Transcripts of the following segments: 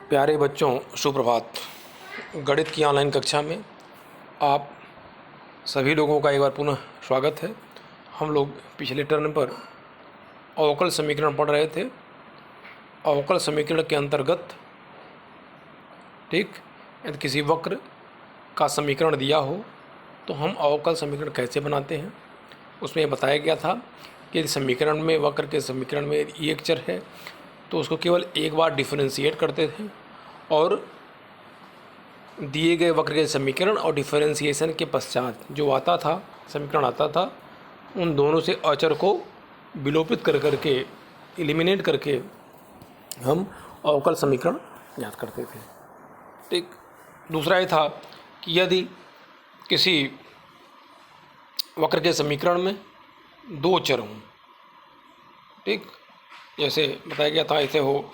प्यारे बच्चों, सुप्रभात। गणित की ऑनलाइन कक्षा में आप सभी लोगों का एक बार पुनः स्वागत है। हम लोग पिछले टर्म पर अवकल समीकरण पढ़ रहे थे। अवकल समीकरण के अंतर्गत यदि किसी वक्र का समीकरण दिया हो तो हम अवकल समीकरण कैसे बनाते हैं, उसमें बताया गया था कि समीकरण में वक्र के समीकरण में यदि एक चर है तो उसको केवल एक बार डिफरेंशिएट करते थे और दिए गए वक्र के समीकरण और डिफरेंशिएशन के पश्चात जो आता था समीकरण आता था, उन दोनों से अचर को विलोपित कर करके एलिमिनेट करके हम अवकल समीकरण ज्ञात करते थे। ठीक, दूसरा ये था कि यदि किसी वक्र के समीकरण में दो चर हों, ठीक, जैसे बताया गया था, ऐसे हो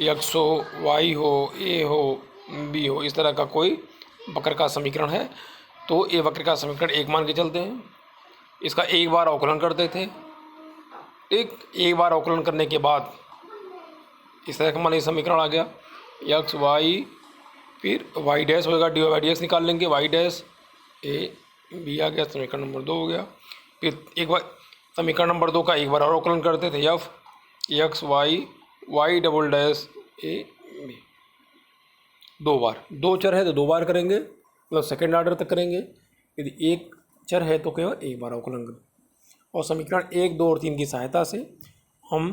x हो, y हो, a हो, b हो, इस तरह का कोई वक्र का समीकरण है तो ये वक्र का समीकरण एक मान के चलते हैं, इसका एक बार अवकलन करते थे। एक बार अवकलन करने के बाद इस तरह का मान समीकरण आ गया x y, फिर y डैश होगा, dy बाई डी एक्स निकाल लेंगे, y डैश a b आ गया, समीकरण नंबर 2 हो गया। फिर एक बार समीकरण नंबर 2 का एक बार और अवकलन करते थे, f x y y double dash a b, दो बार। दो चर है तो दो बार करेंगे, मतलब सेकेंड ऑर्डर तक करेंगे। यदि एक चर है तो केवल एक बार अवकलन करें। और समीकरण 1, 2 और 3 की सहायता से हम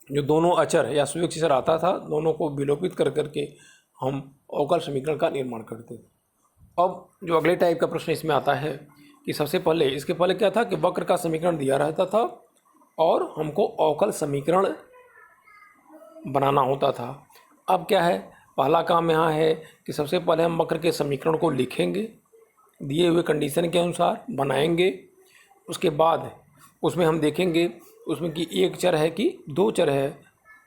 जो दोनों अचर या सुविक्षी चर आता था, दोनों को विलोपित कर करके हम अवकल समीकरण का निर्माण करते थे। अब जो अगले टाइप का प्रश्न इसमें आता है कि सबसे पहले इसके पहले क्या था कि वक्र का समीकरण दिया रहता था और हमको अवकल समीकरण बनाना होता था। अब क्या है, पहला काम यहाँ है कि सबसे पहले हम वक्र के समीकरण को लिखेंगे, दिए हुए कंडीशन के अनुसार बनाएंगे। उसके बाद उसमें हम देखेंगे उसमें कि एक चर है कि दो चर है।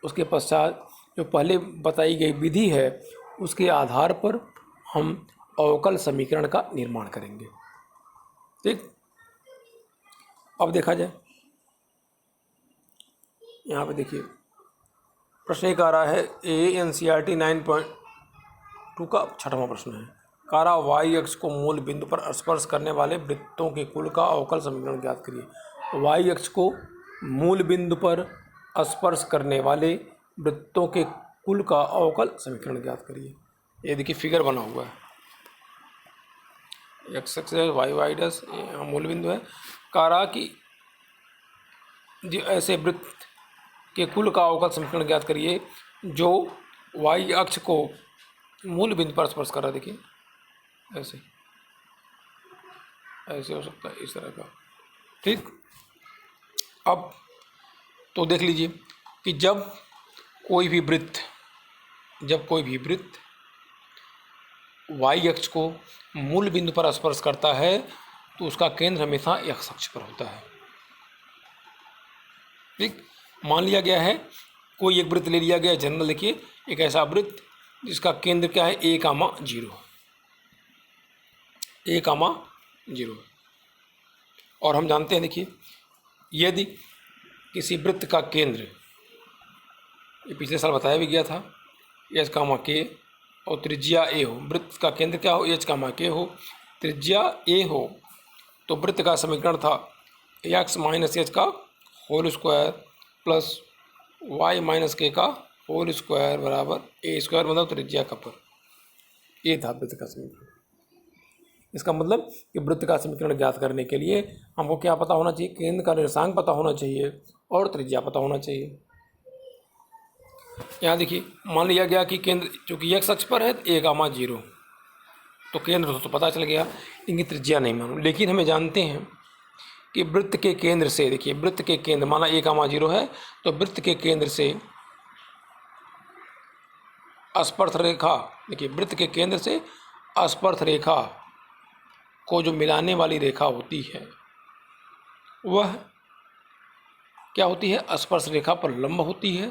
उसके पश्चात जो पहले बताई गई विधि है उसके आधार पर हम अवकल समीकरण का निर्माण करेंगे। ठीक, अब देखा जाए, यहाँ पे देखिए प्रश्न एक आ रहा है, NCERT 9.2 का 6वां प्रश्न है। कारा y अक्ष को मूल बिंदु पर स्पर्श करने वाले वृत्तों के कुल का अवकल समीकरण ज्ञात करिए। y अक्ष को मूल बिंदु पर स्पर्श करने वाले वृत्तों के कुल का अवकल समीकरण ज्ञात करिए। ये देखिए फिगर बना हुआ है, x अक्ष है, y डैश मूल बिंदु है। कारा की ऐसे वृत्त के कुल का अवकल समीकरण ज्ञात करिए जो y अक्ष को मूल बिंदु पर स्पर्श कर रहा है। देखिए ऐसे ऐसे हो सकता है, इस तरह का। ठीक, अब तो देख लीजिए कि जब कोई भी वृत्त y अक्ष को मूल बिंदु पर स्पर्श करता है तो उसका केंद्र हमेशा x अक्ष पर होता है। ठीक, मान लिया गया है कोई एक वृत्त ले लिया गया, जनरल देखिए एक ऐसा वृत्त जिसका केंद्र क्या है, a, 0 और हम जानते हैं, देखिए यदि किसी वृत्त का केंद्र, ये पिछले साल बताया भी गया था, h, k और त्रिज्या a हो, वृत्त का केंद्र क्या हो, h, k हो, त्रिज्या a हो, तो वृत्त का समीकरण था x माइनस h का whole square plus y minus k का होल स्क्वायर बराबर a स्क्वायर, मतलब त्रिज्या का पर। ये था वृत्त का समीकरण। इसका मतलब कि वृत्त का समीकरण ज्ञात करने के लिए हमको क्या पता होना चाहिए, केंद्र का निर्देशांक पता होना चाहिए और त्रिज्या पता होना चाहिए। यहाँ देखिए मान लिया गया कि केंद्र चूँकि x अक्ष पर है तो a, 0, तो केंद्र तो पता चल गया, लेकिन त्रिज्या नहीं मालूम। लेकिन हमें जानते हैं कि वृत्त के केंद्र से, देखिए वृत्त के केंद्र माना a, 0 है, तो वृत्त के केंद्र से स्पर्श रेखा, देखिए वृत्त के केंद्र से स्पर्श रेखा को जो मिलाने वाली रेखा होती है वह क्या होती है, स्पर्श रेखा पर लंब होती है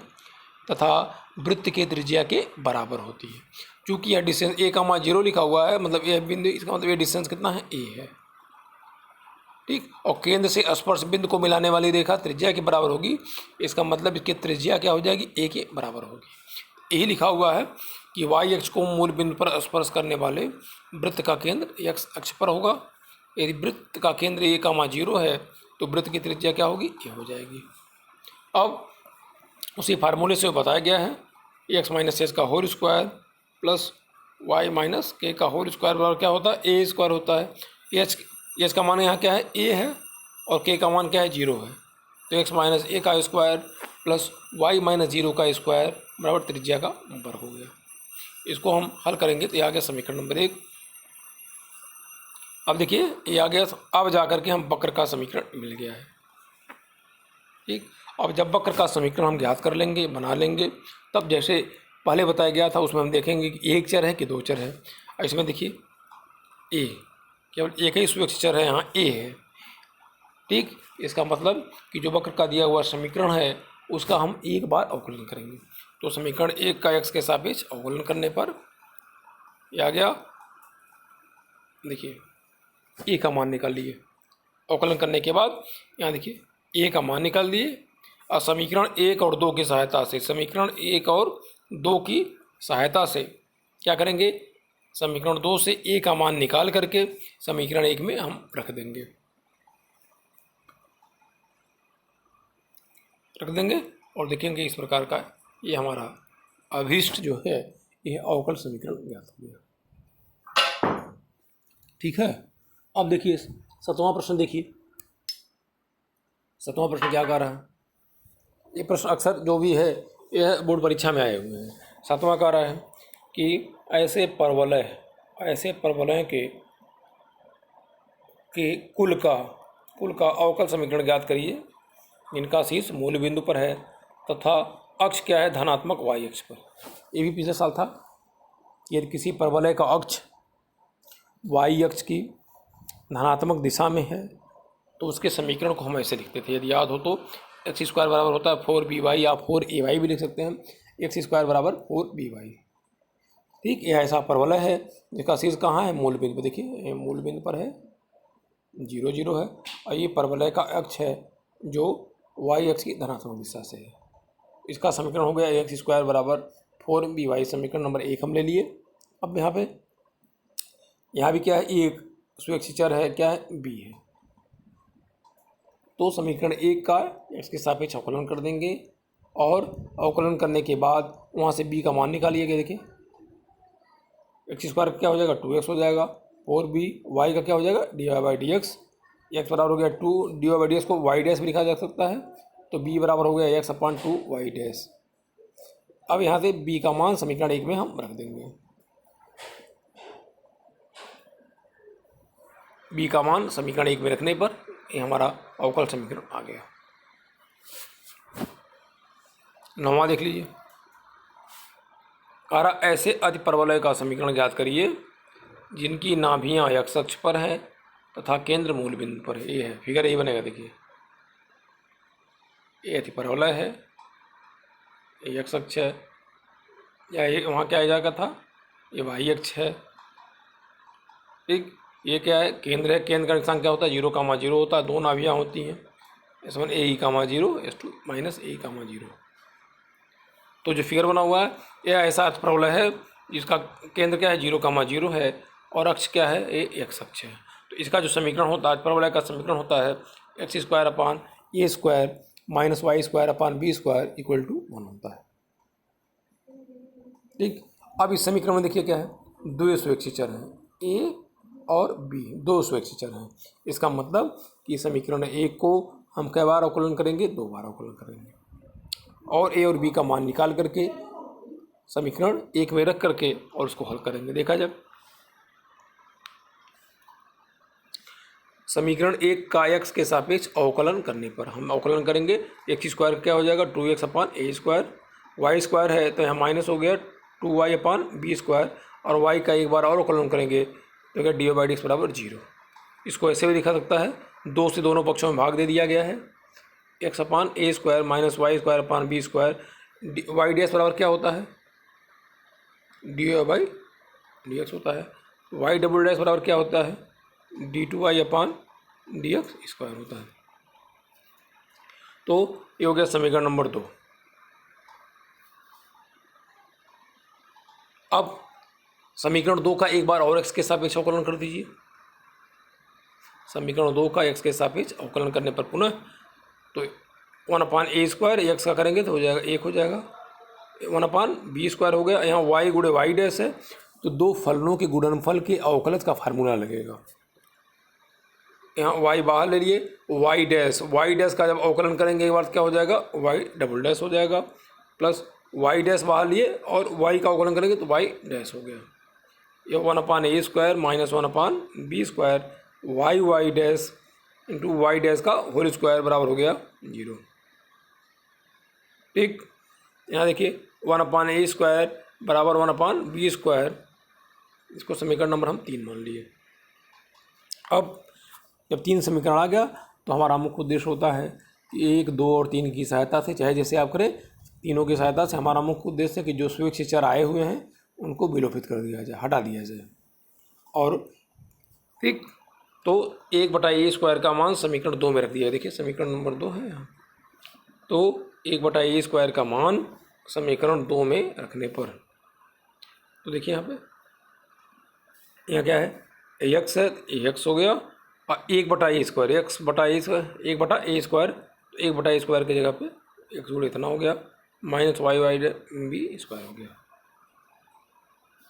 तथा वृत्त के त्रिज्या के बराबर होती है। क्योंकि यह डिस्टेंस a, 0 लिखा हुआ है, मतलब यह बिंदु, इसका मतलब ये डिस्टेंस कितना है, a है। ठीक, और केंद्र से स्पर्श बिंदु को मिलाने वाली रेखा त्रिज्या के बराबर होगी, इसका मतलब इसकी त्रिज्या क्या हो जाएगी, a के बराबर होगी। यही लिखा हुआ है कि वाई अक्ष को मूल बिंदु पर स्पर्श करने वाले वृत्त का केंद्र एक्स अक्ष पर होगा। यदि वृत्त का केंद्र ए कामा 0 है तो वृत्त की त्रिज्या क्या होगी, ये हो जाएगी। अब उसी फार्मूले से बताया गया है एक्स माइनस एच का whole square plus y minus k का होल स्क्वायर बराबर क्या होता है, ए स्क्वायर होता है। एच का मान यहाँ क्या है, ए है, और के का मान क्या है, 0 है। तो एक्स माइनस ए का स्क्वायर प्लस वाई माइनस 0 का स्क्वायर बराबर त्रिज्या का नंबर हो गया। इसको हम हल करेंगे तो ये आ गया समीकरण नंबर 1। अब देखिए ये आ गया, अब जा करके हम वक्र का समीकरण मिल गया है। ठीक, अब जब वक्र का समीकरण हम ज्ञात कर लेंगे, बना लेंगे, तब जैसे पहले बताया गया था उसमें हम देखेंगे कि एक चर है कि दो चर है। इसमें देखिए ए, केवल एक ही सुविक्षित चर है, यहाँ ए है। ठीक, इसका मतलब कि जो वक्र का दिया हुआ समीकरण है उसका हम एक बार अवकलन करेंगे। तो समीकरण 1 का एक्स के सापेक्ष अवकलन करने पर यह आ गया, देखिए ए का मान निकाल लिए। अवकलन करने के बाद यहाँ देखिए ए का मान निकाल दिए, और समीकरण 1 और 2 की सहायता से, समीकरण 1 और 2 की सहायता से क्या करेंगे, समीकरण 2 से ए का मान निकाल करके समीकरण 1 में हम रख देंगे और देखेंगे इस प्रकार का ये हमारा अभीष्ट जो है यह अवकल समीकरण ज्ञात हो गया। ठीक है, अब देखिए 7वां प्रश्न। देखिए 7वां प्रश्न क्या कह रहा है, ये प्रश्न अक्सर जो भी है यह बोर्ड परीक्षा में आए हुए हैं। 7वां कह रहा है कि ऐसे परवलय के कुल का अवकल समीकरण ज्ञात करिए जिनका शीर्ष मूल बिंदु पर है तथा अक्ष क्या है, धनात्मक वाई अक्ष पर। ये भी पिछले साल था। यदि किसी परवलय का अक्ष वाई अक्ष की धनात्मक दिशा में है तो उसके समीकरण को हम ऐसे लिखते थे, यदि याद हो तो एक्स स्क्वायर बराबर होता है 4by, या 4ay भी लिख सकते हैं, एक्स स्क्वायर बराबर 4by। ठीक, यह ऐसा परवलय है जिसका शीर्ष कहाँ है, मूल बिंदु पर। देखिए मूल बिंदु पर है, 0 0 है, और ये परवलय का अक्ष है जो वाई अक्ष की धनात्मक दिशा से है। इसका समीकरण हो गया एक्स स्क्वायर बराबर 4by, समीकरण नंबर 1 हम ले लिए। अब यहाँ भी क्या है, एक सुविक्षित चर है, क्या है, b है। तो समीकरण 1 का एक्स के सापेक्ष अवकलन कर देंगे, और अवकलन करने के बाद वहाँ से b का मान निकालिएगा। देखिए एक्स स्क्वायर क्या हो जाएगा, 2x हो जाएगा, 4b, y का क्या हो जाएगा, dy/dx। एक्स बराबर हो गया 2 dy/dx को y डैश भी लिखा जा सकता है, तो b बराबर हो गया x/2 y डैश। अब यहाँ से b का मान समीकरण 1 में हम रख देंगे। b का मान समीकरण 1 में रखने पर ये हमारा अवकल समीकरण आ गया। 9वां देख लीजिए, कारा ऐसे अतिपरवलय का समीकरण ज्ञात करिए जिनकी नाभियाँ एक्स अक्ष पर है तथा केंद्र मूल बिंदु पर है। ये है, फिगर ए बनेगा। देखिए ये अतिपरवलय है, ये एक्स अक्ष है, या ये वहाँ क्या आ जाएगा था, ये वाई अक्ष है। ठीक, ये क्या है, केंद्र है। केंद्र का निशान क्या होता है, 0,0 होता है, 2 नाभियाँ होती हैं, S1 AE,0 S2 -AE,0। तो जो फिगर बना हुआ है यह ऐसा अतिपरवलय है जिसका केंद्र क्या है, 0,0 है, और अक्ष क्या है, ये एक्स अक्ष है। तो इसका जो समीकरण होता है, अतिपरवलय का समीकरण होता है x square upon a square minus y square upon b square equal to 1 होता है। ठीक, अब इस समीकरण में देखिए क्या है, 2 स्वेच्छित चर हैं, ए और बी, 2 स्वेच्छित चर हैं। इसका मतलब कि समीकरण 1 को हम कई बार अवकलन करेंगे, 2 बार अवकलन करेंगे, और ए और बी का मान निकाल करके समीकरण 1 में रख करके और उसको हल करेंगे। देखा जब समीकरण 1 का एक्स के सापेक्ष अवकलन करने पर हम अवकलन करेंगे, एक्स स्क्वायर क्या हो जाएगा, 2x upon a square, Y square है तो यहाँ माइनस हो गया 2y अपान बी स्क्वायर, और y का एक बार और अवकलन करेंगे तो क्या dy/dx बराबर 0। इसको ऐसे भी लिखा सकता है, 2 से दोनों पक्षों में भाग दे दिया गया है, x upon a square minus y square upon b square, y dash बराबर क्या होता है, dy/dx होता है, y डबल डैश बराबर क्या होता है, d2y अपान dx स्क्वायर होता है। तो ये हो गया समीकरण नंबर 2। अब समीकरण 2 का एक बार और x के सापेक्ष अवकलन कर दीजिए। समीकरण 2 का x के सापेक्ष अवकलन करने पर पुनः तो 1/a² x का करेंगे तो हो जाएगा 1 हो जाएगा, 1/b² हो गया। यहाँ y गुणे y डैश है तो दो फलनों के गुणनफल के अवकलज का फार्मूला लगेगा। यहाँ y बाहर ले लिए, y डैश का जब अवकलन करेंगे एक बार क्या हो जाएगा, y डबल डैश हो जाएगा, प्लस y डैश बाहर लिए और y का अवकलन करेंगे तो y डैश हो गया। ये 1/a² minus 1/b² y dash into y dash का होल स्क्वायर बराबर हो गया 0। ठीक, यहाँ देखिए 1/a² बराबर 1/b², इसको समीकरण नंबर हम 3 मान लिए। अब जब 3 समीकरण आ गया तो हमारा मुख्य उद्देश्य होता है कि 1, 2 और 3 की सहायता से, चाहे जैसे आप करें, तीनों की सहायता से हमारा मुख्य उद्देश्य है कि जो स्वेच्छा चर आए हुए हैं उनको विलोपित कर दिया जाए, हटा दिया जाए। और ठीक, तो 1/a² का मान समीकरण 2 में रख दिया। देखिए समीकरण नंबर 2 है यहाँ, तो 1/a² का मान समीकरण 2 में रखने पर तो देखिए यहाँ क्या है, x है, x हो गया और 1/a² x/a² 1/a² की जगह पे x गुणे इतना हो गया माइनस y/b² हो गया।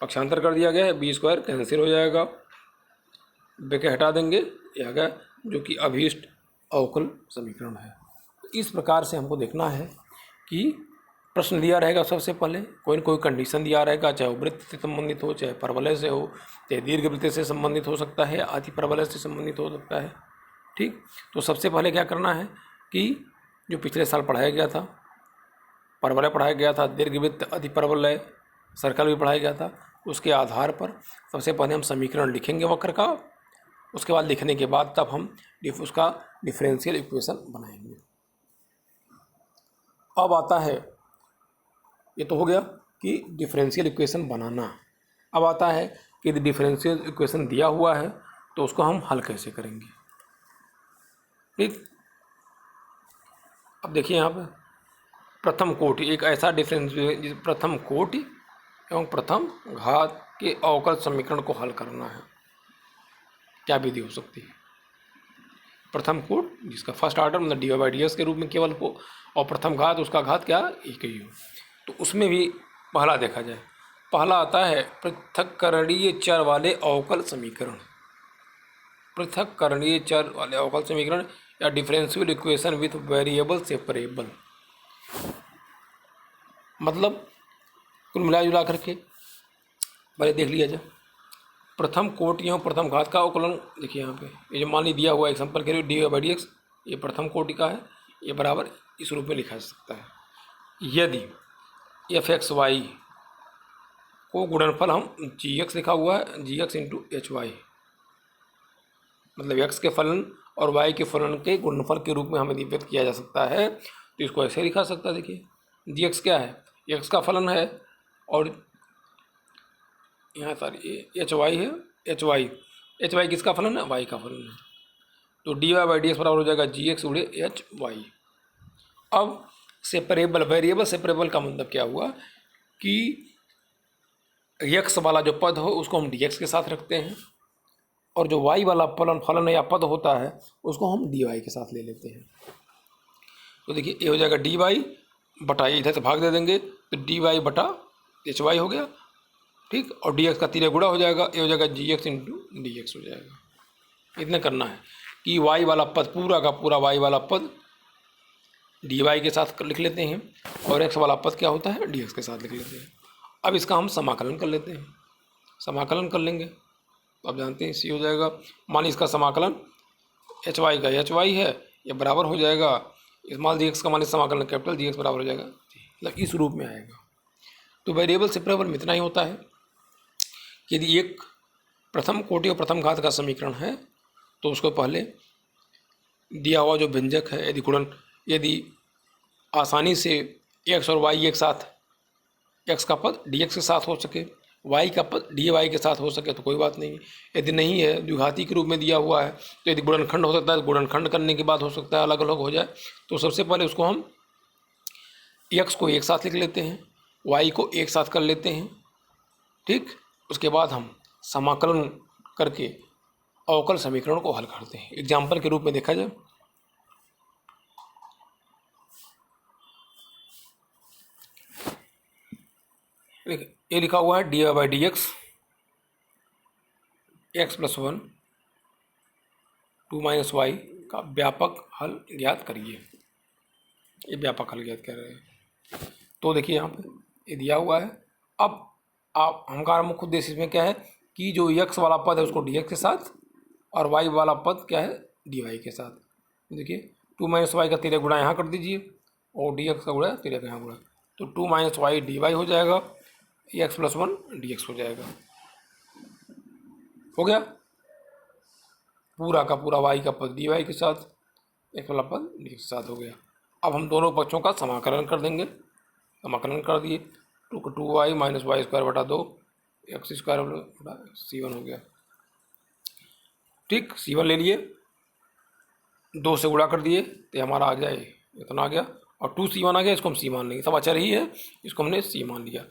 पक्षांतर कर दिया गया है, b² कैंसिल हो जाएगा, b के हटा देंगे, ये आ गया जो कि अभीष्ट अवकल समीकरण है। इस प्रकार से हमको देखना है कि प्रश्न दिया रहेगा, सबसे पहले कोई न कोई कंडीशन दिया रहेगा, चाहे वो वृत्त से संबंधित हो, चाहे परवलय से हो, चाहे दीर्घवृत्त से संबंधित हो सकता है, अति परवलय से संबंधित हो सकता है। ठीक, तो सबसे पहले क्या करना है कि जो पिछले साल पढ़ाया गया था, परवलय पढ़ाया गया था, दीर्घवृत्त, अति परवलय, सर्कल भी पढ़ाया गया था, उसके आधार पर सबसे पहले हम समीकरण लिखेंगे वक्र का। उसके बाद लिखने के बाद तब हम उसका डिफरेंशियल इक्वेशन बनाएंगे। अब आता है, ये तो हो गया कि डिफरेंशियल इक्वेशन बनाना। अब आता है कि डिफरेंशियल इक्वेशन दिया हुआ है तो उसको हम हल कैसे करेंगे। ठीक, अब देखिए यहाँ पे प्रथम कोटि, एक ऐसा डिफरेंशियल प्रथम कोटि एवं प्रथम घात के अवकल समीकरण को हल करना है। क्या विधि हो सकती है, प्रथम कोट जिसका फर्स्ट ऑर्डर मतलब dy/dx के रूप में केवल हो, और प्रथम घात उसका घात क्या एक ही हो। तो उसमें भी पहला देखा जाए, पहला आता है पृथक्करणीय चर वाले अवकल समीकरण। पृथक्करणीय चर वाले अवकल समीकरण या differential equation with variable separable, मतलब कुल मिला जुला करके पहले देख लिया जाए। प्रथम कोटि एवं प्रथम घात का अवकलन देखिए यहाँ पे, ये जो मान ली दिया हुआ एग्जाम्पल के लिए dy/dx, ये प्रथम कोटि का है, ये बराबर इस रूप में लिखा जा सकता है। यदि f(x,y) को गुणनफल हम gx लिखा हुआ है, gx इंटू hy, मतलब x के फलन और y के फलन के गुणनफल के रूप में हमें व्यक्त किया जा सकता है, तो इसको ऐसे लिखा सकता है। देखिए gx क्या है, x का फलन है और यहाँ सारी hy है, hy किसका फलन है, y का फलन है, तो dy/dx बराबर हो जाएगा gx गुणे hy। अब सेपरेबल, वेरिएबल सेपरेबल का मतलब क्या हुआ कि x वाला जो पद हो उसको हम dx के साथ रखते हैं और जो y वाला फलन या पद होता है उसको हम dy के साथ ले लेते हैं। तो देखिए ये हो जाएगा dy/, इधर से भाग दे देंगे तो dy/hy हो गया। ठीक, और dx का तीरे गुणा हो जाएगा, ये हो जाएगा gx इंटू dx हो जाएगा। इतना करना है कि y वाला पद, पूरा का पूरा y वाला पद dy के साथ लिख लेते हैं और x वाला पद क्या होता है dx के साथ लिख लेते हैं। अब इसका हम समाकलन कर लेते हैं, समाकलन कर लेंगे तो आप जानते हैं सी हो जाएगा, मान इसका समाकलन hy का hy है, ये बराबर हो जाएगा स्मॉल dx का मान समाकलन कैपिटल dx बराबर हो जाएगा, मतलब इस रूप में आएगा। तो वेरिएबल सेपरेबल में इतना ही होता है कि यदि एक प्रथम कोटि और प्रथम घात का समीकरण है तो उसको पहले दिया हुआ जो व्यंजक है, यदि आसानी से x और y एक साथ, x का पद dx के साथ हो सके, y का पद dy के साथ हो सके तो कोई बात नहीं। यदि नहीं है, द्विघाती के रूप में दिया हुआ है, तो यदि गुणनखंड हो सकता है, गुणनखंड करने के बाद हो सकता है अलग अलग हो जाए, तो सबसे पहले उसको हम x को एक साथ लिख लेते हैं, y को एक साथ कर लेते हैं ठीक। उसके बाद हम समाकलन करके अवकल समीकरण को हल करते हैं। एग्जाम्पल के रूप में देखा जाए, ये लिखा हुआ है dy/dx x+1 2 - y का व्यापक हल ज्ञात करिए। ये व्यापक हल ज्ञात कर रहे हैं। तो देखिए यहाँ पे ये दिया हुआ है। अब आप हमारा मुख्य उद्देश्य इसमें क्या है कि जो x वाला पद है उसको dx के साथ और y वाला पद क्या है dy के साथ। देखिए 2 - y का तिर्य गुणा यहाँ कर दीजिए और dx का गुणा तिर्य का यहाँ गुणा, तो 2 - y dy हो जाएगा, x+1 dx हो जाएगा। हो गया पूरा का पूरा y का पद dy के साथ, x वाला पद dx के साथ हो गया। अब हम दोनों पक्षों का समाकलन कर देंगे। समाकलन कर दिए, 2y - y²/2 x² हो गया। ठीक, c1 ले लिए, 2 से गुणा कर दिए तो हमारा आ गया इतना आ गया, और 2c1 आ गया। इसको हम c मान लेंगे, सब अचर ही है, इसको हमने c मान लिया।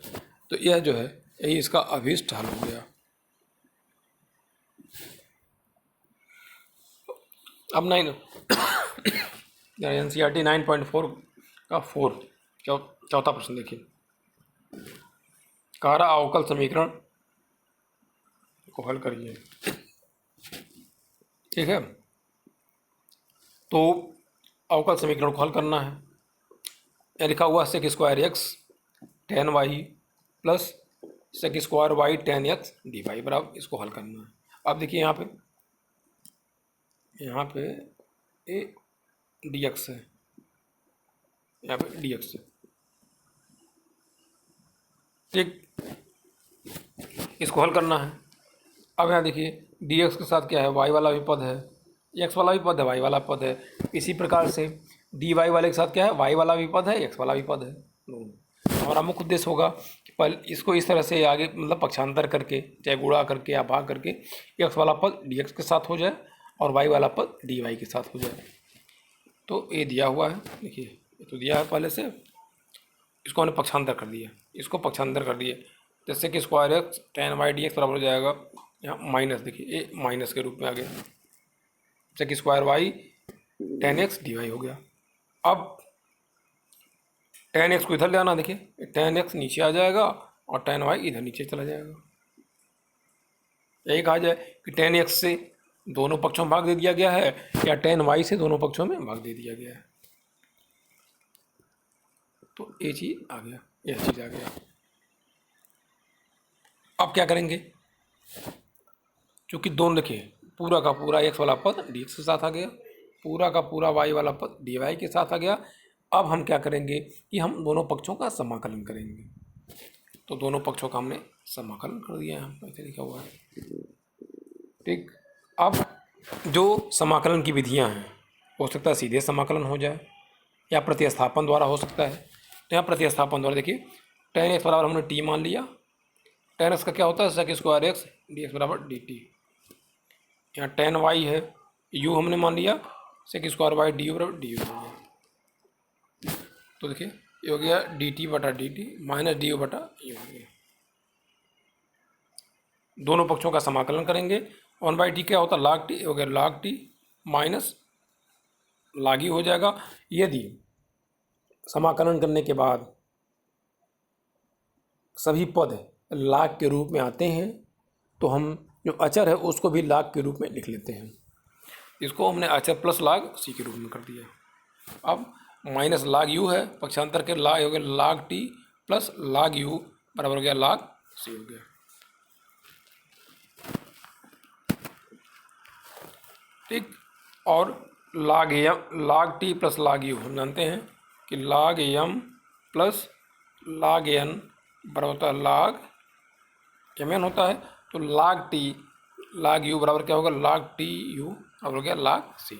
तो यह जो है यही इसका अभीष्ट हल हो गया। अब NCERT 9.4 का 4 चौथा प्रश्न देखिए। कह रहा अवकल समीकरण को हल करिए। ठीक है, तो अवकल समीकरण को हल करना है। यह लिखा हुआ sec² x tan y plus sec² y tan x dy बराबर, इसको हल करना है। अब देखिए यहाँ पे ए dx है, यहाँ पे dx है। ठीक, इसको हल करना है। अब यहाँ देखिए dx के साथ क्या है, y वाला भी पद है, x वाला भी पद है, y वाला पद है। इसी प्रकार से dy वाले के साथ क्या है, y वाला भी पद है, x वाला भी पद है। हमारा मुख्य उद्देश्य होगा कि पहले इसको इस तरह से आगे मतलब पक्षांतर करके, चाहे गुणा करके या भाग करके, x वाला पद dx के साथ हो जाए और y वाला पद dy के साथ हो जाए। तो ये दिया हुआ है, देखिए ये तो दिया है पहले से, इसको हमने पक्षांतर कर दिया, इसको पक्षांतर कर दिए, जैसे कि sec² x tan y dx बराबर हो जाएगा यहाँ माइनस, देखिए ये माइनस के रूप में आ गया, sec² y tan x dy हो गया। अब tan x को इधर ले आना, देखिए tan x नीचे आ जाएगा और tan y इधर नीचे चला जाएगा। यही कहा जाए कि tan x से दोनों पक्षों में भाग दे दिया गया है या tan y से दोनों पक्षों में भाग दे दिया गया है। तो ये चीज आ गया, यह चीज आ गया। अब क्या करेंगे, क्योंकि दोनों देखिए पूरा का पूरा x वाला पद dx के साथ आ गया, पूरा का पूरा y वाला पद dy के साथ आ गया। अब हम क्या करेंगे कि हम दोनों पक्षों का समाकलन करेंगे। तो दोनों पक्षों का हमने समाकलन कर दिया, यहाँ पर लिखा हुआ है। ठीक, अब जो समाकलन की विधियाँ हैं, हो सकता है सीधे समाकलन हो जाए या प्रतिस्थापन द्वारा हो सकता है। तो यहाँ प्रतिस्थापन द्वारा देखिए tan x बराबर हमने t मान लिया, tan x का क्या होता है sec² x dx बराबर dt। यहाँ tan y है, u हमने मान लिया, sec² y du बराबर du हो गया। तो देखिए ये हो गया dt/dt माइनस du/u हो गया। दोनों पक्षों का समाकलन करेंगे, 1/t क्या होता है log t हो गया, log t minus log u हो जाएगा। यदि समाकलन करने के बाद सभी पद log के रूप में आते हैं तो हम जो अचर है उसको भी log के रूप में लिख लेते हैं। इसको हमने अचर प्लस log c के रूप में कर दिया। अब माइनस log u है, पक्षांतर के log हो गया log t plus log u बराबर हो गया log c हो गया। ठीक, और log t plus log u हम जानते हैं कि log m plus log n बराबर होता है log mn होता है। तो log t log u बराबर क्या होगा, log t u बराबर हो गया log c।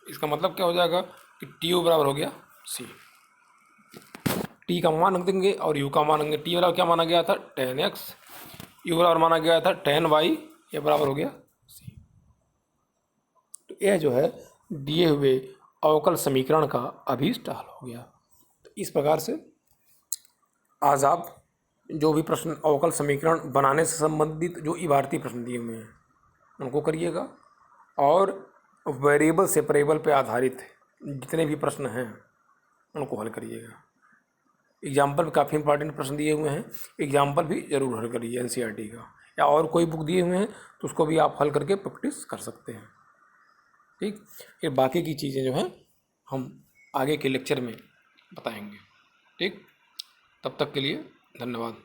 इसका मतलब क्या हो जाएगा कि t u बराबर हो गया c। t का मान रख देंगे और u का मान रखेंगे। t बराबर क्या माना गया था tan x, u बराबर माना गया था tan y, ये बराबर हो गया c। तो यह जो है दिए हुए अवकल समीकरण का अभीष्ट हल हो गया। तो इस प्रकार से आज आप जो भी प्रश्न अवकल समीकरण बनाने से संबंधित जो इबारती प्रश्न दिए हुए हैं उनको करिएगा, और वेरिएबल सेपरेबल पे आधारित जितने भी प्रश्न हैं उनको हल करिएगा। एग्जाम्पल काफ़ी इंपॉर्टेंट प्रश्न दिए हुए हैं, एग्जाम्पल भी ज़रूर हल करिए एनसीईआरटी का, या और कोई बुक दिए हुए हैं तो उसको भी आप हल करके प्रैक्टिस कर सकते हैं। ठीक, फिर बाकी की चीज़ें जो हैं हम आगे के लेक्चर में बताएंगे। ठीक, तब तक के लिए धन्यवाद।